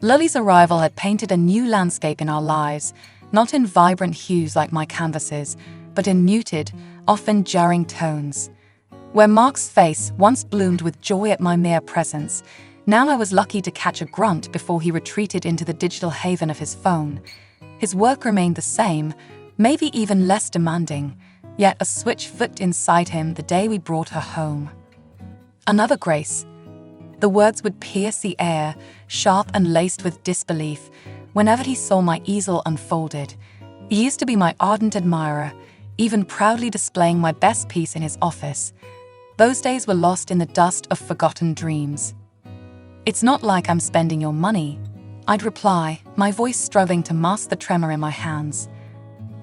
Lully's arrival had painted a new landscape in our lives, not in vibrant hues like my canvases, but in muted, often jarring tones. Where Mark's face once bloomed with joy at my mere presence, now I was lucky to catch a grunt before he retreated into the digital haven of his phone. His work remained the same, maybe even less demanding, yet a switch flipped inside him the day we brought her home. Another Grace. The words would pierce the air, sharp and laced with disbelief, whenever he saw my easel unfolded. He used to be my ardent admirer, even proudly displaying my best piece in his office. Those days were lost in the dust of forgotten dreams. "It's not like I'm spending your money," I'd reply, my voice struggling to mask the tremor in my hands.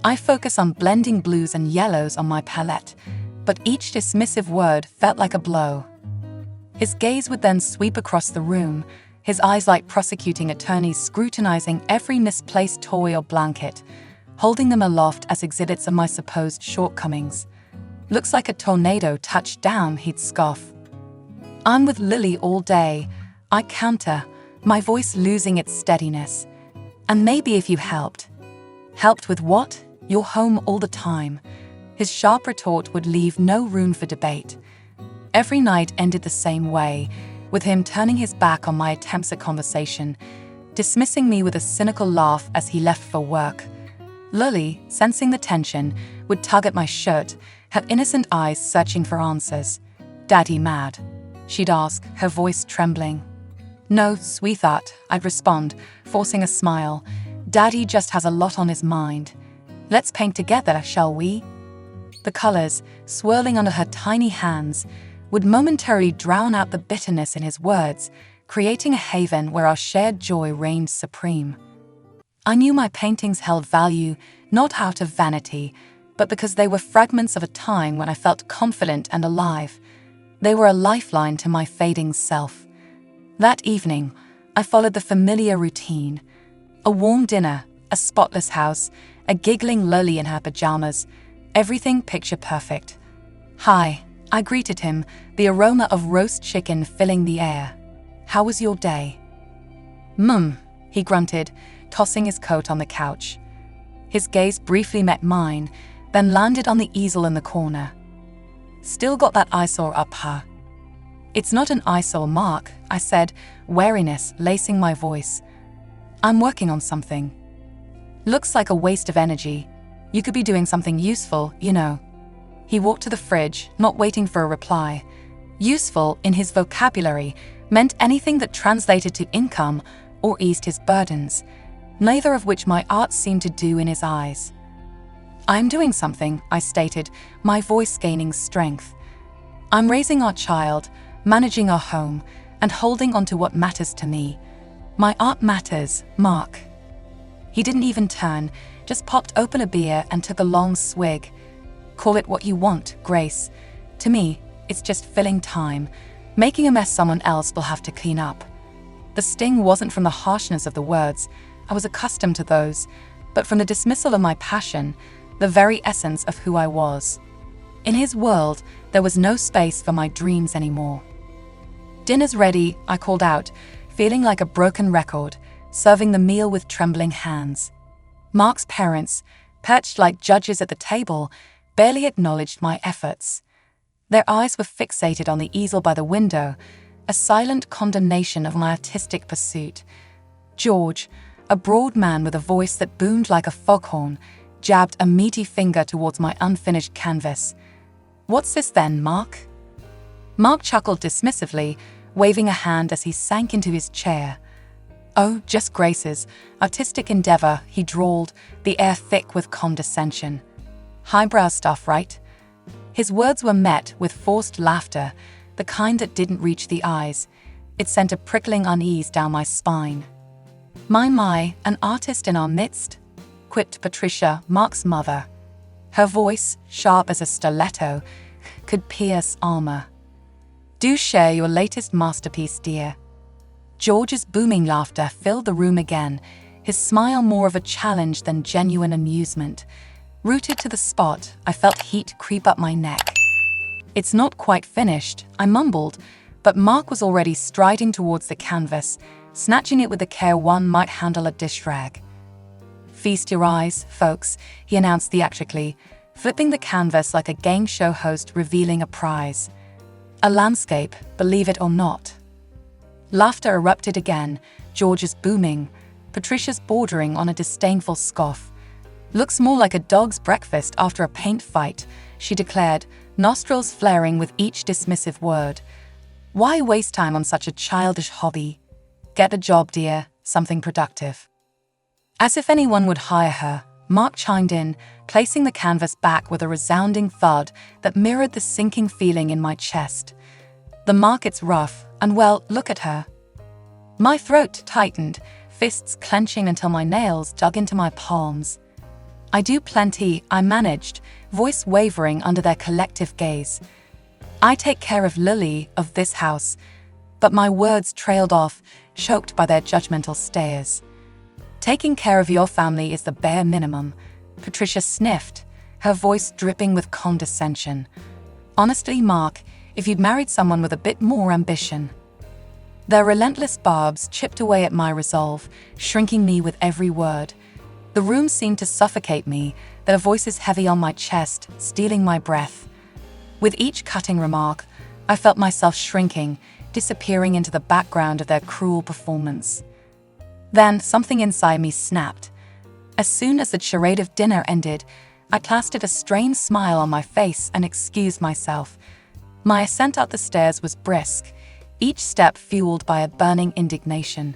I focus on blending blues and yellows on my palette, but each dismissive word felt like a blow. His gaze would then sweep across the room, his eyes like prosecuting attorneys scrutinizing every misplaced toy or blanket, holding them aloft as exhibits of my supposed shortcomings. "Looks like a tornado touched down," he'd scoff. "I'm with Lily all day," I counter, my voice losing its steadiness. "And maybe if you helped." "Helped with what? You're home all the time." His sharp retort would leave no room for debate. Every night ended the same way, with him turning his back on my attempts at conversation, dismissing me with a cynical laugh as he left for work. Lily, sensing the tension, would tug at my shirt, her innocent eyes searching for answers. "Daddy mad?" she'd ask, her voice trembling. "No, sweetheart," I'd respond, forcing a smile. "Daddy just has a lot on his mind. Let's paint together, shall we?" The colors, swirling under her tiny hands, would momentarily drown out the bitterness in his words, creating a haven where our shared joy reigned supreme. I knew my paintings held value, not out of vanity, but because they were fragments of a time when I felt confident and alive. They were a lifeline to my fading self. That evening, I followed the familiar routine. A warm dinner, a spotless house, a giggling Lully in her pajamas, everything picture perfect. "Hi," I greeted him, the aroma of roast chicken filling the air. "How was your day?" He grunted, tossing his coat on the couch. His gaze briefly met mine, then landed on the easel in the corner. "Still got that eyesore up, huh?" "It's not an eyesore, Mark," I said, wariness lacing my voice. "I'm working on something." "Looks like a waste of energy. You could be doing something useful, you know." He walked to the fridge, not waiting for a reply. Useful, in his vocabulary, meant anything that translated to income or eased his burdens, neither of which my art seemed to do in his eyes. "I'm doing something," I stated, my voice gaining strength. "I'm raising our child, managing our home, and holding on to what matters to me. My art matters, Mark." He didn't even turn, just popped open a beer and took a long swig. "Call it what you want, Grace. To me, it's just filling time, making a mess someone else will have to clean up." The sting wasn't from the harshness of the words, I was accustomed to those, but from the dismissal of my passion, the very essence of who I was. In his world, there was no space for my dreams anymore. "Dinner's ready," I called out, feeling like a broken record, serving the meal with trembling hands. Mark's parents, perched like judges at the table, barely acknowledged my efforts. Their eyes were fixated on the easel by the window, a silent condemnation of my artistic pursuit. George, a broad man with a voice that boomed like a foghorn, jabbed a meaty finger towards my unfinished canvas. "What's this then, Mark?" Mark chuckled dismissively, waving a hand as he sank into his chair. "Oh, just Grace's artistic endeavor," he drawled, the air thick with condescension. "Highbrow stuff, right?" His words were met with forced laughter, the kind that didn't reach the eyes. It sent a prickling unease down my spine. My, an artist in our midst?" quipped Patricia, Mark's mother. Her voice, sharp as a stiletto, could pierce armor. "Do share your latest masterpiece, dear." George's booming laughter filled the room again, his smile more of a challenge than genuine amusement. Rooted to the spot, I felt heat creep up my neck. "It's not quite finished," I mumbled, but Mark was already striding towards the canvas, snatching it with the care one might handle a dish rag. "Feast your eyes, folks," he announced theatrically, flipping the canvas like a game show host revealing a prize. A landscape, believe it or not. Laughter erupted again, George's booming, Patricia's bordering on a disdainful scoff. "Looks more like a dog's breakfast after a paint fight," she declared, nostrils flaring with each dismissive word. "Why waste time on such a childish hobby? Get a job, dear, something productive." As if anyone would hire her, Mark chimed in, placing the canvas back with a resounding thud that mirrored the sinking feeling in my chest. "The market's rough, and well, look at her." My throat tightened, fists clenching until my nails dug into my palms. "I do plenty," I managed, voice wavering under their collective gaze. "I take care of Lily, of this house," but my words trailed off, choked by their judgmental stares. "Taking care of your family is the bare minimum," Patricia sniffed, her voice dripping with condescension. "Honestly, Mark, if you'd married someone with a bit more ambition." Their relentless barbs chipped away at my resolve, shrinking me with every word. The room seemed to suffocate me, their voices heavy on my chest, stealing my breath. With each cutting remark, I felt myself shrinking, disappearing into the background of their cruel performance. Then something inside me snapped. As soon as the charade of dinner ended, I plastered a strained smile on my face and excused myself. My ascent up the stairs was brisk, each step fueled by a burning indignation.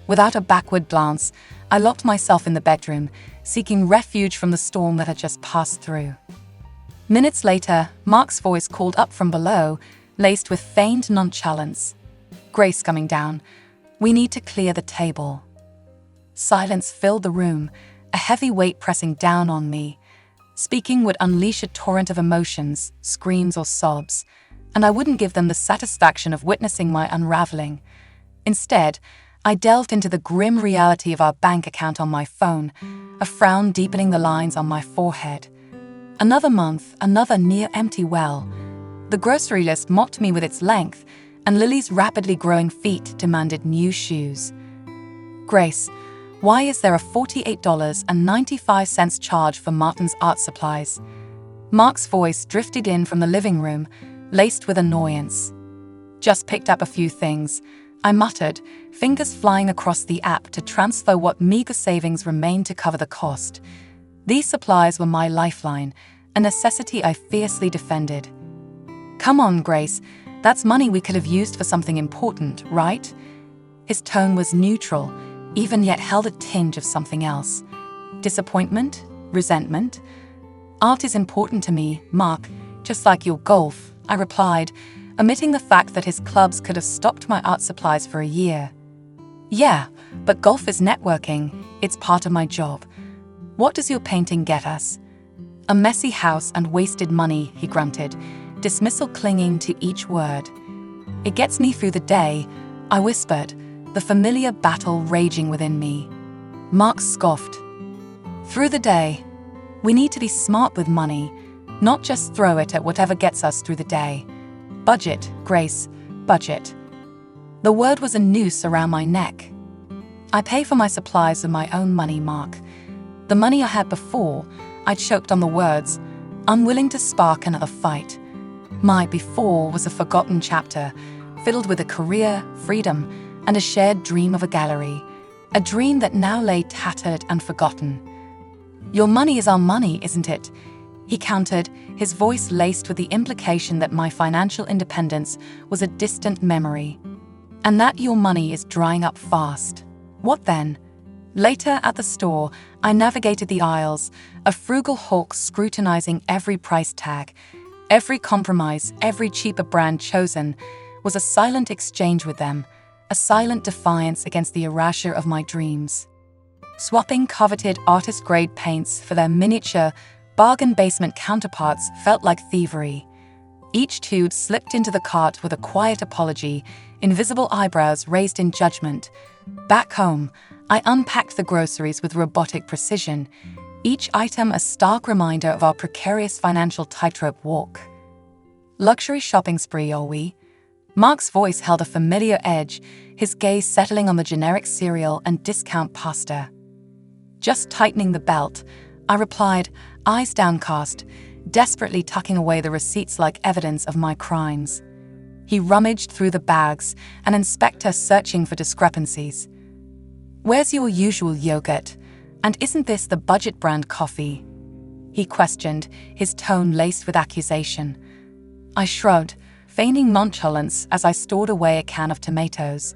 Without a backward glance, I locked myself in the bedroom, seeking refuge from the storm that had just passed through. Minutes later, Mark's voice called up from below, laced with feigned nonchalance. "Grace coming down. We need to clear the table." Silence filled the room, a heavy weight pressing down on me. Speaking would unleash a torrent of emotions, screams or sobs, and I wouldn't give them the satisfaction of witnessing my unraveling. Instead, I delved into the grim reality of our bank account on my phone, a frown deepening the lines on my forehead. Another month, another near-empty well. The grocery list mocked me with its length, and Lily's rapidly growing feet demanded new shoes. "Grace, why is there a $48.95 charge for Martin's art supplies?" Mark's voice drifted in from the living room, laced with annoyance. "Just picked up a few things," I muttered, fingers flying across the app to transfer what meager savings remained to cover the cost. These supplies were my lifeline, a necessity I fiercely defended. "Come on, Grace, that's money we could have used for something important, right?" His tone was neutral, even yet held a tinge of something else. Disappointment? Resentment? "Art is important to me, Mark, just like your golf," I replied, omitting the fact that his clubs could have stopped my art supplies for a year. "Yeah, but golf is networking. It's part of my job." "What does your painting get us?" "A messy house and wasted money," he grunted, dismissal clinging to each word. "It gets me through the day," I whispered, the familiar battle raging within me. Mark scoffed. "Through the day. We need to be smart with money, not just throw it at whatever gets us through the day. Budget, Grace, budget." The word was a noose around my neck. "I pay for my supplies with my own money, Mark. The money I had before," I choked on the words, unwilling to spark another fight. My before was a forgotten chapter, filled with a career, freedom, and a shared dream of a gallery, a dream that now lay tattered and forgotten. "Your money is our money, isn't it?" he countered, his voice laced with the implication that my financial independence was a distant memory. "And that your money is drying up fast. What then?" Later at the store, I navigated the aisles, a frugal hawk scrutinizing every price tag. Every compromise, every cheaper brand chosen, was a silent exchange with them, a silent defiance against the erasure of my dreams. Swapping coveted artist-grade paints for their miniature, bargain basement counterparts felt like thievery. Each tube slipped into the cart with a quiet apology, invisible eyebrows raised in judgment. Back home, I unpacked the groceries with robotic precision, each item a stark reminder of our precarious financial tightrope walk. "Luxury shopping spree, are we?" Mark's voice held a familiar edge, his gaze settling on the generic cereal and discount pasta. "Just tightening the belt," I replied, eyes downcast, desperately tucking away the receipts like evidence of my crimes. He rummaged through the bags, an inspector searching for discrepancies. "Where's your usual yogurt? And isn't this the budget brand coffee?" he questioned, his tone laced with accusation. I shrugged, feigning nonchalance as I stored away a can of tomatoes.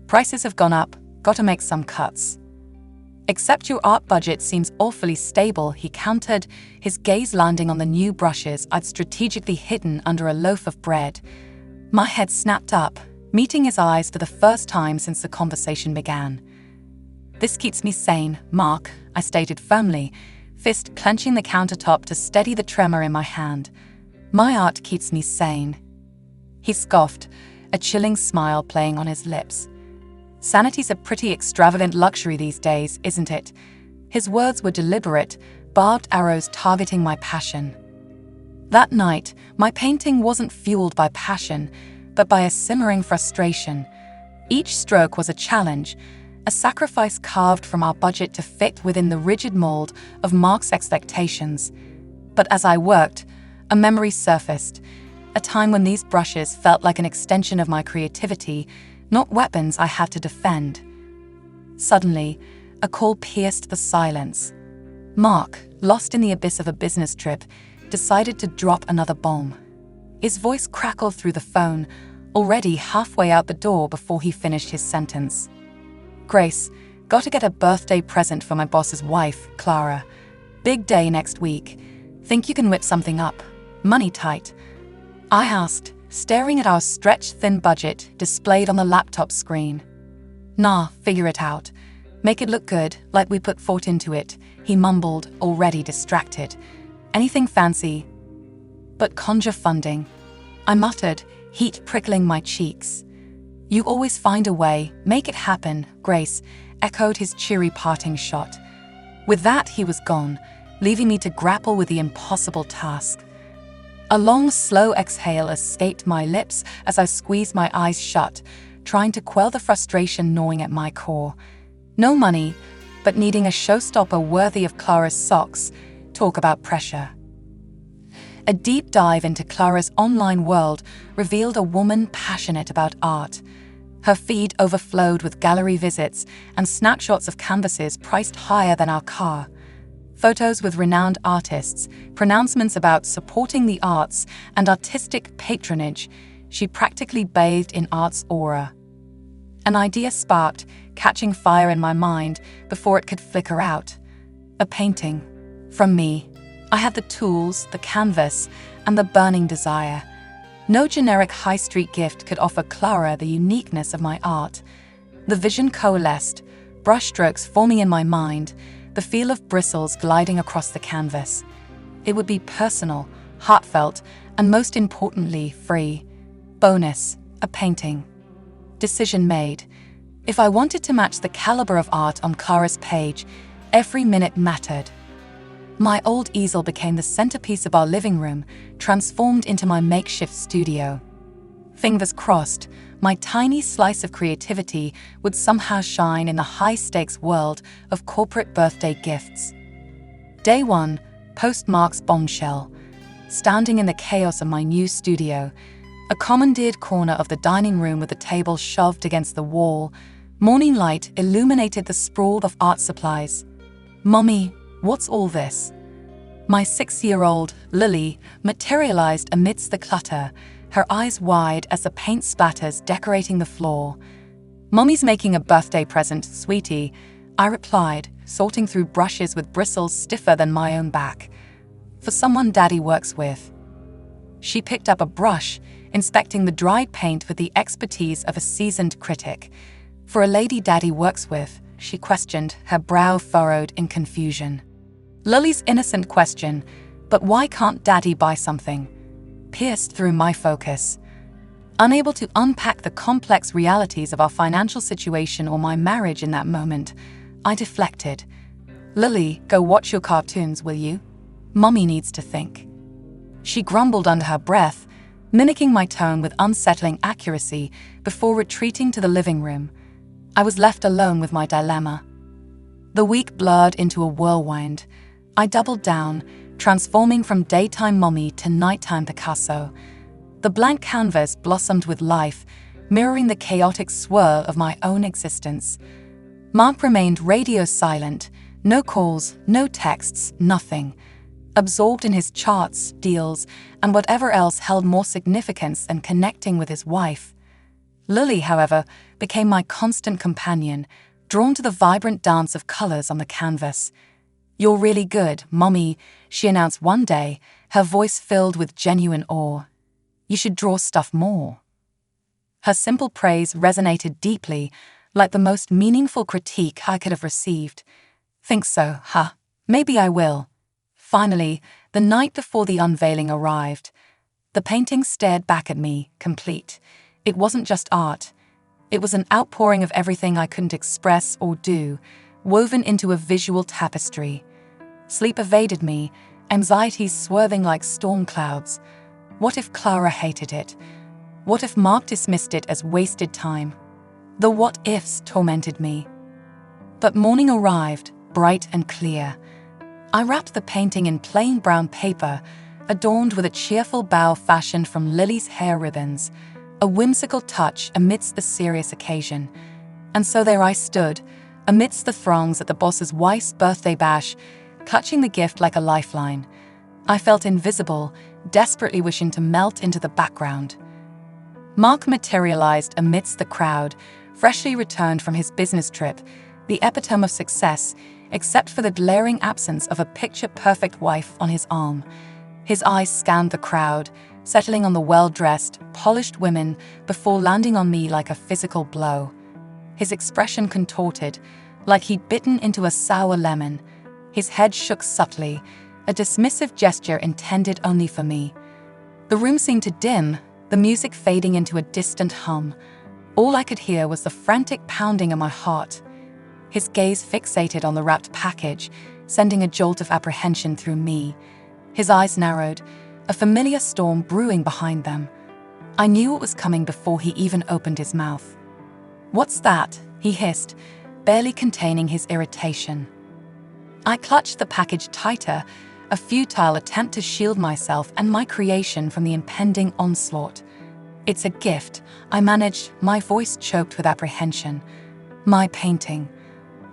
"Prices have gone up, gotta make some cuts." "Except your art budget seems awfully stable," he countered, his gaze landing on the new brushes I'd strategically hidden under a loaf of bread. My head snapped up, meeting his eyes for the first time since the conversation began. "This keeps me sane, Mark," I stated firmly, fist clenching the countertop to steady the tremor in my hand. "My art keeps me sane." He scoffed, a chilling smile playing on his lips. "Sanity's a pretty extravagant luxury these days, isn't it?" His words were deliberate, barbed arrows targeting my passion. That night, my painting wasn't fueled by passion, but by a simmering frustration. Each stroke was a challenge, a sacrifice carved from our budget to fit within the rigid mold of Mark's expectations. But as I worked, a memory surfaced, a time when these brushes felt like an extension of my creativity, not weapons I had to defend. Suddenly, a call pierced the silence. Mark, lost in the abyss of a business trip, decided to drop another bomb. His voice crackled through the phone, already halfway out the door before he finished his sentence. "Grace, gotta get a birthday present for my boss's wife, Clara. Big day next week. Think you can whip something up? Money tight?" I asked, staring at our stretched-thin budget displayed on the laptop screen. "Nah, figure it out. Make it look good, like we put thought into it," he mumbled, already distracted. "Anything fancy?" "But conjure funding," I muttered, heat prickling my cheeks. "You always find a way, make it happen," Grace echoed his cheery parting shot. With that, he was gone, leaving me to grapple with the impossible task. A long, slow exhale escaped my lips as I squeezed my eyes shut, trying to quell the frustration gnawing at my core. No money, but needing a showstopper worthy of Clara's socks. Talk about pressure. A deep dive into Clara's online world revealed a woman passionate about art. Her feed overflowed with gallery visits and snapshots of canvases priced higher than our car. Photos with renowned artists, pronouncements about supporting the arts, and artistic patronage. She practically bathed in art's aura. An idea sparked, catching fire in my mind before it could flicker out. A painting. From me. I had the tools, the canvas, and the burning desire. No generic high street gift could offer Clara the uniqueness of my art. The vision coalesced, brushstrokes forming in my mind, the feel of bristles gliding across the canvas. It would be personal, heartfelt, and most importantly, free. Bonus, a painting. Decision made. If I wanted to match the caliber of art on Clara's page, every minute mattered. My old easel became the centerpiece of our living room, transformed into my makeshift studio. Fingers crossed, my tiny slice of creativity would somehow shine in the high-stakes world of corporate birthday gifts. Day 1, post Mark's bombshell. Standing in the chaos of my new studio, a commandeered corner of the dining room with the table shoved against the wall, morning light illuminated the sprawl of art supplies. "Mommy, what's all this?" My 6-year-old, Lily, materialized amidst the clutter, her eyes wide as the paint splatters decorating the floor. "Mommy's making a birthday present, sweetie," I replied, sorting through brushes with bristles stiffer than my own back. "For someone Daddy works with." She picked up a brush, inspecting the dried paint with the expertise of a seasoned critic. "For a lady Daddy works with?" she questioned, her brow furrowed in confusion. Lily's innocent question, "But why can't Daddy buy something?" pierced through my focus. Unable to unpack the complex realities of our financial situation or my marriage in that moment, I deflected. "Lily, go watch your cartoons, will you? Mommy needs to think." She grumbled under her breath, mimicking my tone with unsettling accuracy before retreating to the living room. I was left alone with my dilemma. The week blurred into a whirlwind. I doubled down, transforming from daytime mommy to nighttime Picasso. The blank canvas blossomed with life, mirroring the chaotic swirl of my own existence. Mark remained radio silent, no calls, no texts, nothing. Absorbed in his charts, deals, and whatever else held more significance than connecting with his wife. Lily, however, became my constant companion, drawn to the vibrant dance of colors on the canvas. "You're really good, Mommy," she announced one day, her voice filled with genuine awe. "You should draw stuff more." Her simple praise resonated deeply, like the most meaningful critique I could have received. "Think so, huh? Maybe I will." Finally, the night before the unveiling arrived. The painting stared back at me, complete. It wasn't just art. It was an outpouring of everything I couldn't express or do, woven into a visual tapestry. Sleep evaded me, anxieties swirling like storm clouds. What if Clara hated it? What if Mark dismissed it as wasted time? The what-ifs tormented me. But morning arrived, bright and clear. I wrapped the painting in plain brown paper, adorned with a cheerful bow fashioned from Lily's hair ribbons, a whimsical touch amidst the serious occasion. And so there I stood, amidst the throngs at the boss's wife's birthday bash, clutching the gift like a lifeline. I felt invisible, desperately wishing to melt into the background. Mark materialized amidst the crowd, freshly returned from his business trip, the epitome of success, except for the glaring absence of a picture-perfect wife on his arm. His eyes scanned the crowd, settling on the well-dressed, polished women before landing on me like a physical blow. His expression contorted, like he'd bitten into a sour lemon. His head shook subtly, a dismissive gesture intended only for me. The room seemed to dim, the music fading into a distant hum. All I could hear was the frantic pounding of my heart. His gaze fixated on the wrapped package, sending a jolt of apprehension through me. His eyes narrowed, a familiar storm brewing behind them. I knew what was coming before he even opened his mouth. "What's that?" he hissed, barely containing his irritation. I clutched the package tighter, a futile attempt to shield myself and my creation from the impending onslaught. "It's a gift," I managed, my voice choked with apprehension. "My painting."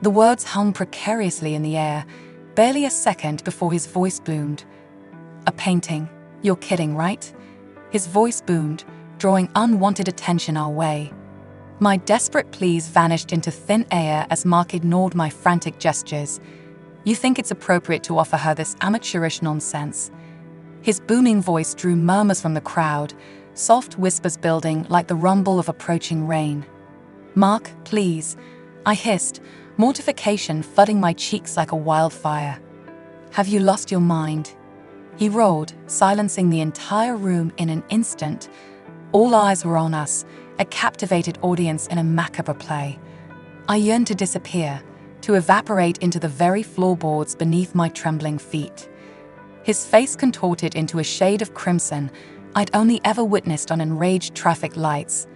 The words hummed precariously in the air, barely a second before his voice boomed. "A painting? You're kidding, right?" His voice boomed, drawing unwanted attention our way. My desperate pleas vanished into thin air as Mark ignored my frantic gestures. "You think it's appropriate to offer her this amateurish nonsense?" His booming voice drew murmurs from the crowd, soft whispers building like the rumble of approaching rain. "Mark, please," I hissed, mortification flooding my cheeks like a wildfire. "Have you lost your mind?" He roared, silencing the entire room in an instant. All eyes were on us, a captivated audience in a macabre play. I yearned to disappear, to evaporate into the very floorboards beneath my trembling feet. His face contorted into a shade of crimson I'd only ever witnessed on enraged traffic lights.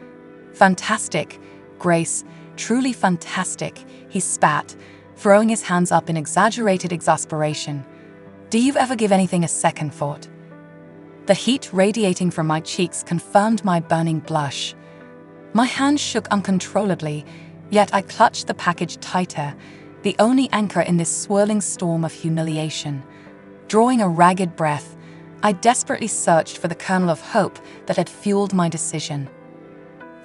"Fantastic, Grace, truly fantastic," he spat, throwing his hands up in exaggerated exasperation. "Do you ever give anything a second thought?" The heat radiating from my cheeks confirmed my burning blush. My hands shook uncontrollably, yet I clutched the package tighter, the only anchor in this swirling storm of humiliation. Drawing a ragged breath, I desperately searched for the kernel of hope that had fueled my decision.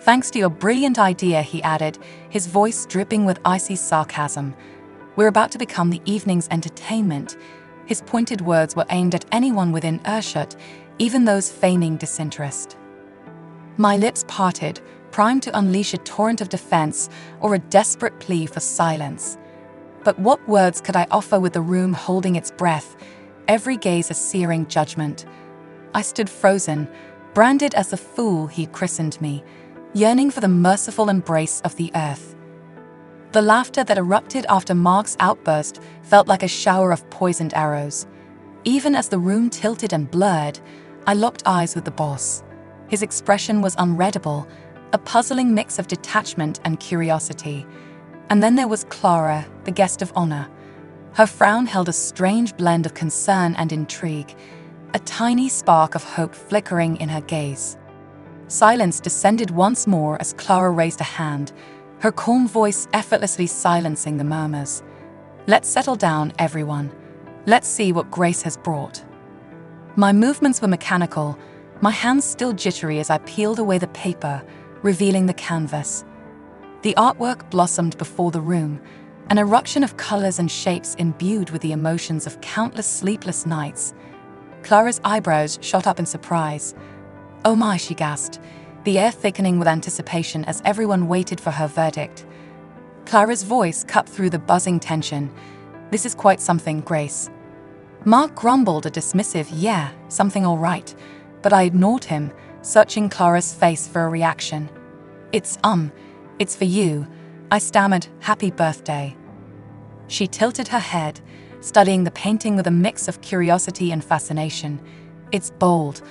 "Thanks to your brilliant idea," he added, his voice dripping with icy sarcasm. "We're about to become the evening's entertainment." His pointed words were aimed at anyone within earshot, even those feigning disinterest. My lips parted, primed to unleash a torrent of defense or a desperate plea for silence. But what words could I offer with the room holding its breath, every gaze a searing judgment? I stood frozen, branded as the fool he'd christened me, yearning for the merciful embrace of the earth. The laughter that erupted after Mark's outburst felt like a shower of poisoned arrows. Even as the room tilted and blurred, I locked eyes with the boss. His expression was unreadable, a puzzling mix of detachment and curiosity. And then there was Clara, the guest of honor. Her frown held a strange blend of concern and intrigue, a tiny spark of hope flickering in her gaze. Silence descended once more as Clara raised a hand, her calm voice effortlessly silencing the murmurs. "Let's settle down, everyone. Let's see what Grace has brought." My movements were mechanical, my hands still jittery as I peeled away the paper, revealing the canvas. The artwork blossomed before the room, an eruption of colors and shapes imbued with the emotions of countless sleepless nights. Clara's eyebrows shot up in surprise. "Oh my," she gasped, the air thickening with anticipation as everyone waited for her verdict. Clara's voice cut through the buzzing tension. "This is quite something, Grace." Mark grumbled a dismissive, "Yeah, something all right," but I ignored him, searching Clara's face for a reaction. It's for you," I stammered, "happy birthday." She tilted her head, studying the painting with a mix of curiosity and fascination. "It's bold.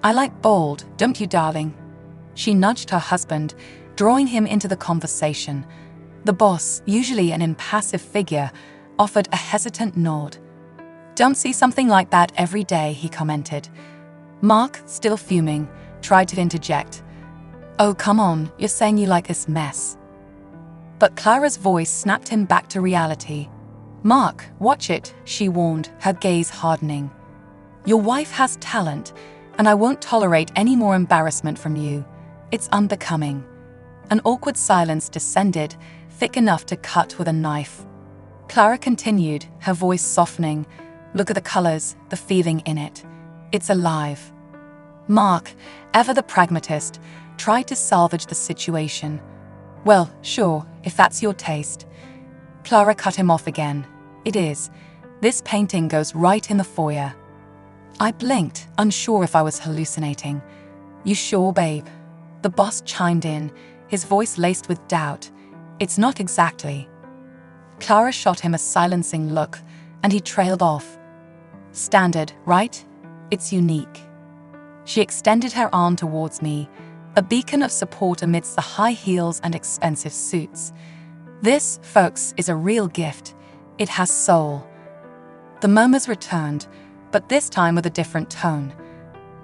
I like bold, don't you, darling?" She nudged her husband, drawing him into the conversation. The boss, usually an impassive figure, offered a hesitant nod. "Don't see something like that every day," he commented. Mark, still fuming, tried to interject. "Oh, come on, you're saying you like this mess." But Clara's voice snapped him back to reality. "Mark, watch it," she warned, her gaze hardening. "Your wife has talent, and I won't tolerate any more embarrassment from you. It's unbecoming." An awkward silence descended, thick enough to cut with a knife. Clara continued, her voice softening. "Look at the colors, the feeling in it. It's alive." Mark, ever the pragmatist, tried to salvage the situation. "Well, sure, if that's your taste." Clara cut him off again. "It is. This painting goes right in the foyer." I blinked, unsure if I was hallucinating. "You sure, babe?" The boss chimed in, his voice laced with doubt. "It's not exactly." Clara shot him a silencing look, and he trailed off. "Standard, right? It's unique." She extended her arm towards me, a beacon of support amidst the high heels and expensive suits. "This, folks, is a real gift. It has soul." The murmurs returned, but this time with a different tone.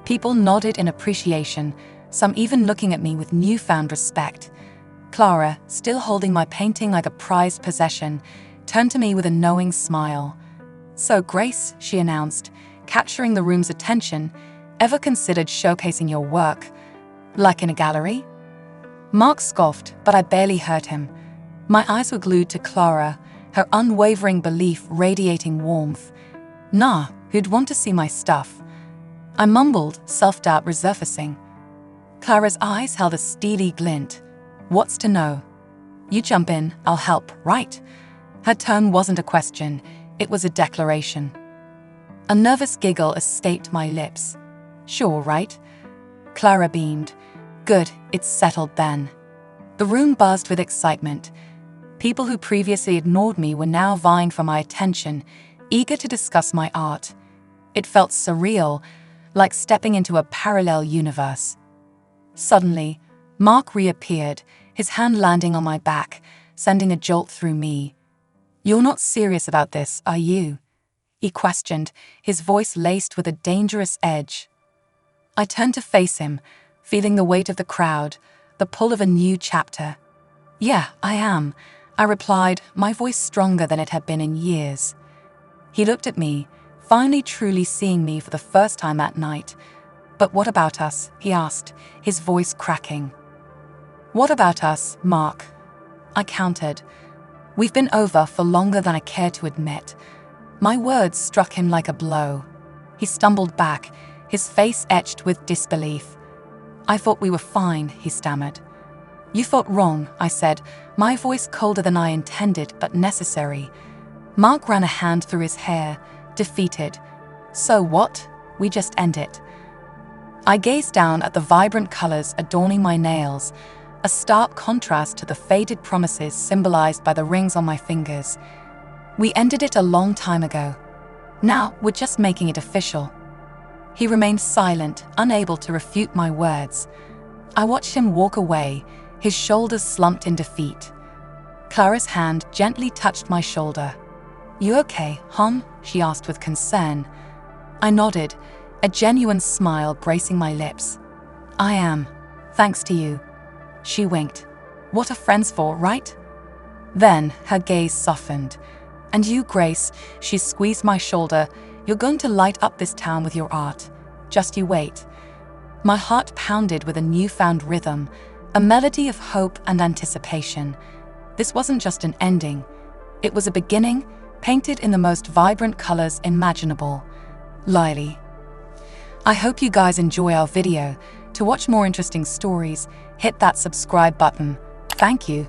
People nodded in appreciation, some even looking at me with newfound respect. Clara, still holding my painting like a prized possession, turned to me with a knowing smile. "So, Grace," she announced, capturing the room's attention, "ever considered showcasing your work? Like in a gallery?" Mark scoffed, but I barely heard him. My eyes were glued to Clara, her unwavering belief radiating warmth. "Nah, who'd want to see my stuff?" I mumbled, self-doubt resurfacing. Clara's eyes held a steely glint. "What's to know? You jump in, I'll help, right?" Her tone wasn't a question, it was a declaration. A nervous giggle escaped my lips. "Sure, right?" Clara beamed. "Good, it's settled then." The room buzzed with excitement. People who previously ignored me were now vying for my attention, eager to discuss my art. It felt surreal, like stepping into a parallel universe. Suddenly, Mark reappeared, his hand landing on my back, sending a jolt through me. "You're not serious about this, are you?" he questioned, his voice laced with a dangerous edge. I turned to face him, feeling the weight of the crowd, the pull of a new chapter. "Yeah, I am," I replied, my voice stronger than it had been in years. He looked at me, finally truly seeing me for the first time that night. "But what about us?" he asked, his voice cracking. "What about us, Mark?" I countered. "We've been over for longer than I care to admit." My words struck him like a blow. He stumbled back, his face etched with disbelief. "I thought we were fine," he stammered. "You thought wrong," I said, my voice colder than I intended but necessary. Mark ran a hand through his hair, defeated. "So what? We just end it." I gazed down at the vibrant colors adorning my nails, a stark contrast to the faded promises symbolized by the rings on my fingers. "We ended it a long time ago. Now we're just making it official." He remained silent, unable to refute my words. I watched him walk away, his shoulders slumped in defeat. Clara's hand gently touched my shoulder. "You okay, hon?" she asked with concern. I nodded, a genuine smile gracing my lips. "I am, thanks to you." She winked. "What are friends for, right?" Then her gaze softened. "And you, Grace," she squeezed my shoulder, "you're going to light up this town with your art. Just you wait." My heart pounded with a newfound rhythm, a melody of hope and anticipation. This wasn't just an ending. It was a beginning, painted in the most vibrant colors imaginable. Lily. I hope you guys enjoy our video. To watch more interesting stories, hit that subscribe button. Thank you.